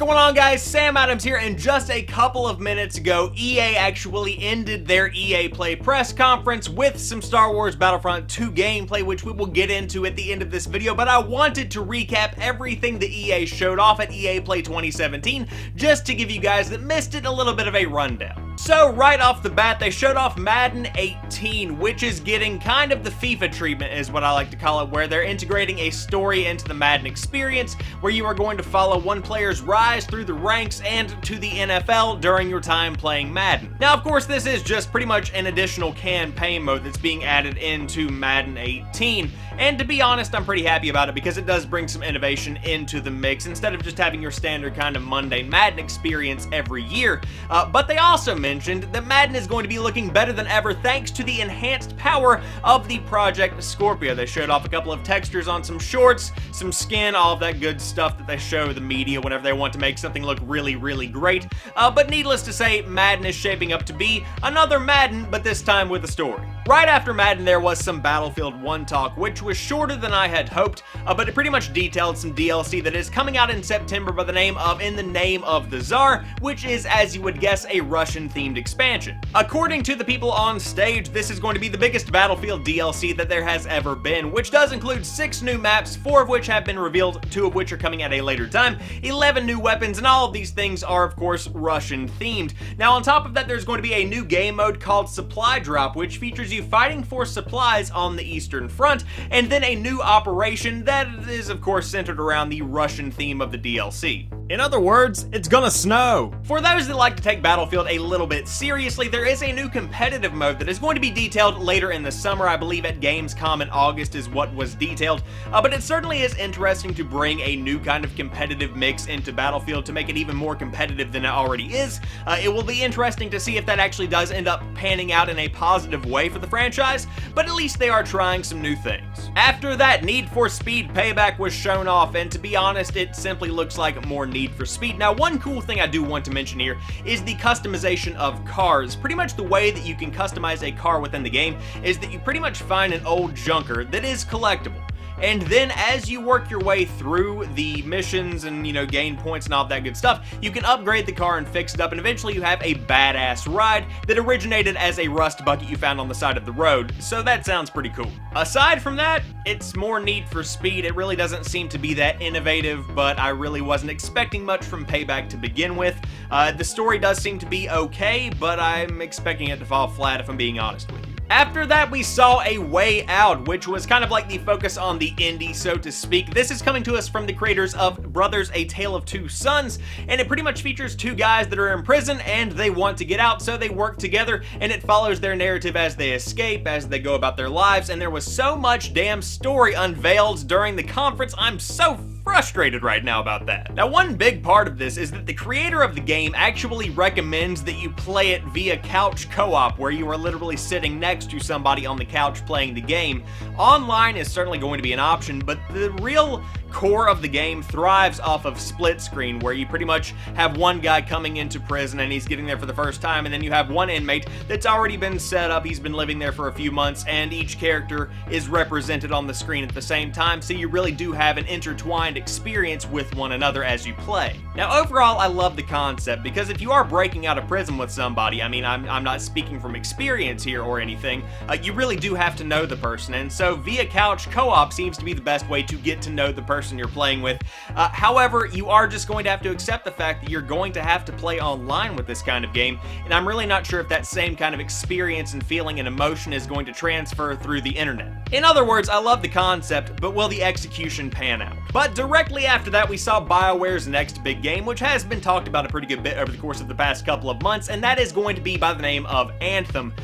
going on, guys? Sam Adams here, and just a couple of minutes ago, EA actually ended their EA Play press conference with some Star Wars Battlefront 2 gameplay, which we will get into at the end of this video, but I wanted to recap everything that EA showed off at EA Play 2017, just to give you guys that missed it a little bit of a rundown. So right off the bat, they showed off Madden 18, which is getting kind of the FIFA treatment, is what I like to call it, where they're integrating a story into the Madden experience, where you are going to follow one player's rise through the ranks and to the NFL during your time playing Madden. Now, of course, this is just pretty much an additional campaign mode that's being added into Madden 18, and to be honest, I'm pretty happy about it because it does bring some innovation into the mix instead of just having your standard kind of mundane Madden experience every year. But they also mentioned that Madden is going to be looking better than ever thanks to the enhanced power of the Project Scorpio. They showed off a couple of textures on some shorts, some skin, all of that good stuff that they show the media whenever they want to make something look really, really great. But needless to say, Madden is shaping up to be another Madden, but this time with a story. Right after Madden, there was some Battlefield 1 talk, which was shorter than I had hoped, but it pretty much detailed some DLC that is coming out in September by the name of In the Name of the Tsar, which is, as you would guess, a Russian-themed expansion. According to the people on stage, this is going to be the biggest Battlefield DLC that there has ever been, which does include 6 new maps, 4 of which have been revealed, 2 of which are coming at a later time, 11 new weapons, and all of these things are, of course, Russian-themed. Now, on top of that, there's going to be a new game mode called Supply Drop, which features you fighting for supplies on the Eastern Front, and then a new operation that is, of course, centered around the Russian theme of the DLC. In other words, it's gonna snow. For those that like to take Battlefield a little bit seriously, there is a new competitive mode that is going to be detailed later in the summer. I believe at Gamescom in August is what was detailed, but it certainly is interesting to bring a new kind of competitive mix into Battlefield to make it even more competitive than it already is. It will be interesting to see if that actually does end up panning out in a positive way for the franchise, but at least they are trying some new things. After that, Need for Speed Payback was shown off, and to be honest, it simply looks like more Need for Speed. Now, one cool thing I do want to mention here is the customization of cars. Pretty much the way that you can customize a car within the game is that you pretty much find an old junker that is collectible. And then as you work your way through the missions and, gain points and all that good stuff, you can upgrade the car and fix it up, and eventually you have a badass ride that originated as a rust bucket you found on the side of the road. So that sounds pretty cool. Aside from that, it's more Need for Speed. It really doesn't seem to be that innovative, but I really wasn't expecting much from Payback to begin with. The story does seem to be okay, but I'm expecting it to fall flat if I'm being honest with you. After that, we saw A Way Out, which was kind of like the focus on the indie, so to speak. This is coming to us from the creators of Brothers: A Tale of Two Sons, and it pretty much features 2 guys that are in prison and they want to get out, so they work together, and it follows their narrative as they escape, as they go about their lives, and there was so much damn story unveiled during the conference. I'm so frustrated right now about that. Now, one big part of this is that the creator of the game actually recommends that you play it via couch co-op, where you are literally sitting next to somebody on the couch playing the game. Online is certainly going to be an option, but the real core of the game thrives off of split screen, where you pretty much have one guy coming into prison and he's getting there for the first time, and then you have one inmate that's already been set up, he's been living there for a few months, and each character is represented on the screen at the same time, so you really do have an intertwined experience with one another as you play. Now, overall, I love the concept, because if you are breaking out of prison with somebody, I mean, I'm not speaking from experience here or anything, you really do have to know the person, and so via couch co-op seems to be the best way to get to know the person you're playing with. However, you are just going to have to accept the fact that you're going to have to play online with this kind of game, and I'm really not sure if that same kind of experience and feeling and emotion is going to transfer through the internet. In other words, I love the concept, but will the execution pan out? But directly after that, we saw BioWare's next big game, which has been talked about a pretty good bit over the course of the past couple of months, and that is going to be by the name of Anthem.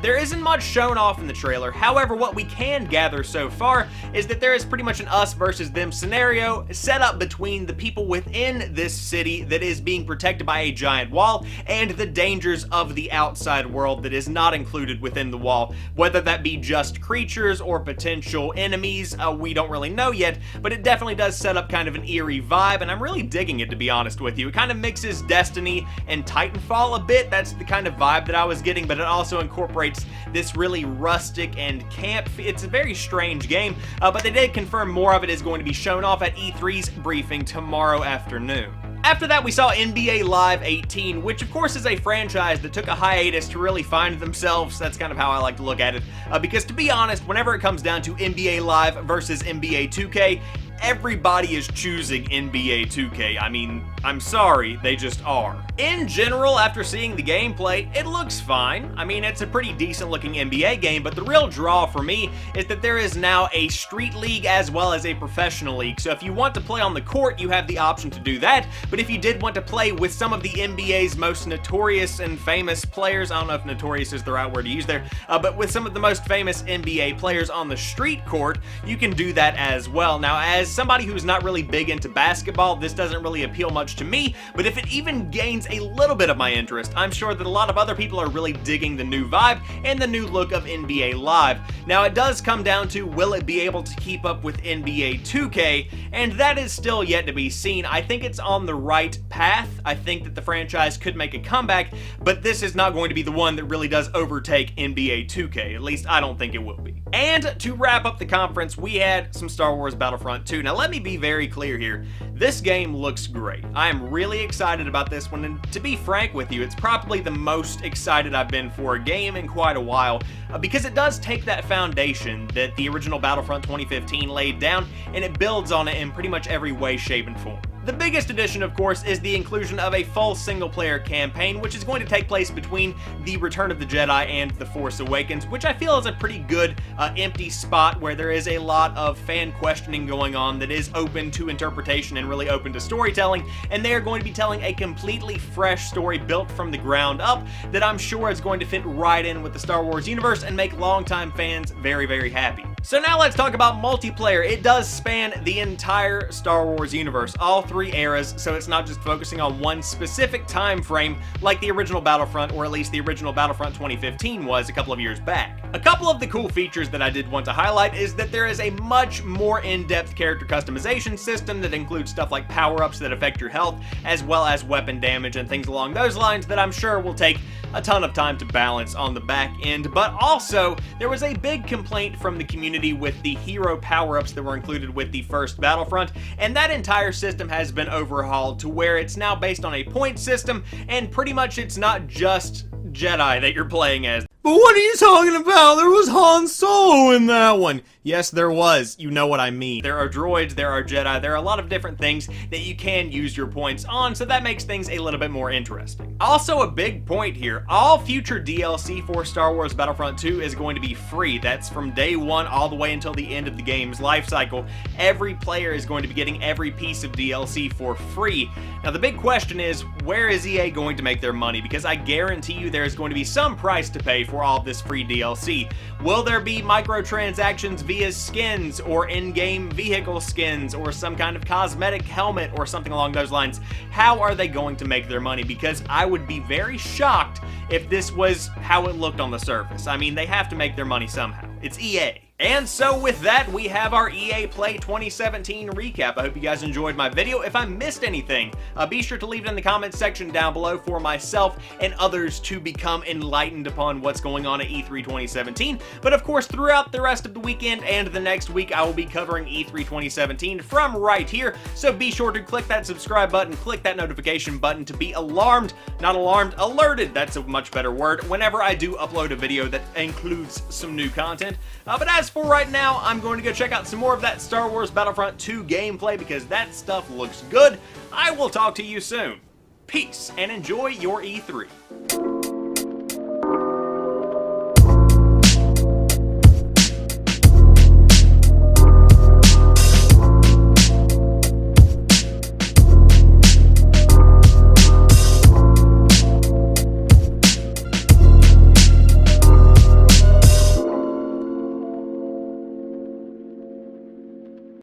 There isn't much shown off in the trailer. However, what we can gather so far is that there is pretty much an us versus them scenario set up between the people within this city that is being protected by a giant wall and the dangers of the outside world that is not included within the wall. Whether that be just creatures or potential enemies, we don't really know yet, but it definitely does set up kind of an eerie vibe, and I'm really digging it, to be honest with you. It kind of mixes Destiny and Titanfall a bit. That's the kind of vibe that I was getting, but it also incorporates this really rustic and camp. It's a very strange game, but they did confirm more of it is going to be shown off at E3's briefing tomorrow afternoon. After that, we saw NBA Live 18, which of course is a franchise that took a hiatus to really find themselves. That's kind of how I like to look at it, because to be honest, whenever it comes down to NBA Live versus NBA 2K, everybody is choosing NBA 2K. I mean, I'm sorry, they just are. In general, after seeing the gameplay, it looks fine. I mean, it's a pretty decent looking NBA game, but the real draw for me is that there is now a street league as well as a professional league. So if you want to play on the court, you have the option to do that, but if you did want to play with some of the NBA's most notorious and famous players, I don't know if notorious is the right word to use there, but with some of the most famous NBA players on the street court, you can do that as well. Now, as somebody who's not really big into basketball, this doesn't really appeal much to me, but if it even gains a little bit of my interest, I'm sure that a lot of other people are really digging the new vibe and the new look of NBA Live. Now, it does come down to, will it be able to keep up with NBA 2K, and that is still yet to be seen. I think it's on the right path. I think that the franchise could make a comeback, but this is not going to be the one that really does overtake NBA 2K. At least I don't think it will be. And to wrap up the conference, we had some Star Wars Battlefront 2. Now, let me be very clear here. This game looks great. I am really excited about this one, and to be frank with you, it's probably the most excited I've been for a game in quite a while, because it does take that foundation that the original Battlefront 2015 laid down, and it builds on it in pretty much every way, shape, and form. The biggest addition, of course, is the inclusion of a full single-player campaign, which is going to take place between The Return of the Jedi and The Force Awakens, which I feel is a pretty good empty spot where there is a lot of fan questioning going on that is open to interpretation and really open to storytelling, and they are going to be telling a completely fresh story built from the ground up that I'm sure is going to fit right in with the Star Wars universe and make longtime fans very, very happy. So now let's talk about multiplayer. It does span the entire Star Wars universe, all three eras, so it's not just focusing on one specific time frame like the original Battlefront, or at least the original Battlefront 2015 was a couple of years back. A couple of the cool features that I did want to highlight is that there is a much more in-depth character customization system that includes stuff like power-ups that affect your health, as well as weapon damage and things along those lines that I'm sure will take a ton of time to balance on the back end. But also, there was a big complaint from the community with the hero power-ups that were included with the first Battlefront, and that entire system has been overhauled to where it's now based on a point system, and pretty much it's not just Jedi that you're playing as. But what are you talking about? There was Han Solo in that one. Yes, there was. You know what I mean. There are droids, there are Jedi, there are a lot of different things that you can use your points on, so that makes things a little bit more interesting. Also, a big point here, all future DLC for Star Wars Battlefront 2 is going to be free. That's from day one all the way until the end of the game's life cycle. Every player is going to be getting every piece of DLC for free. Now, the big question is, where is EA going to make their money? Because I guarantee you there is going to be some price to pay for all of this free DLC. Will there be microtransactions via skins or in-game vehicle skins or some kind of cosmetic helmet or something along those lines? How are they going to make their money? Because I would be very shocked if this was how it looked on the surface. I mean, they have to make their money somehow. It's EA. And so with that, we have our EA Play 2017 recap. I hope you guys enjoyed my video. If I missed anything, be sure to leave it in the comments section down below for myself and others to become enlightened upon what's going on at E3 2017. But of course, throughout the rest of the weekend and the next week, I will be covering E3 2017 from right here. So be sure to click that subscribe button, click that notification button to be alarmed, not alarmed, alerted, that's a much better word, whenever I do upload a video that includes some new content. But as for right now, I'm going to go check out some more of that Star Wars Battlefront 2 gameplay because that stuff looks good. I will talk to you soon. Peace, and enjoy your E3.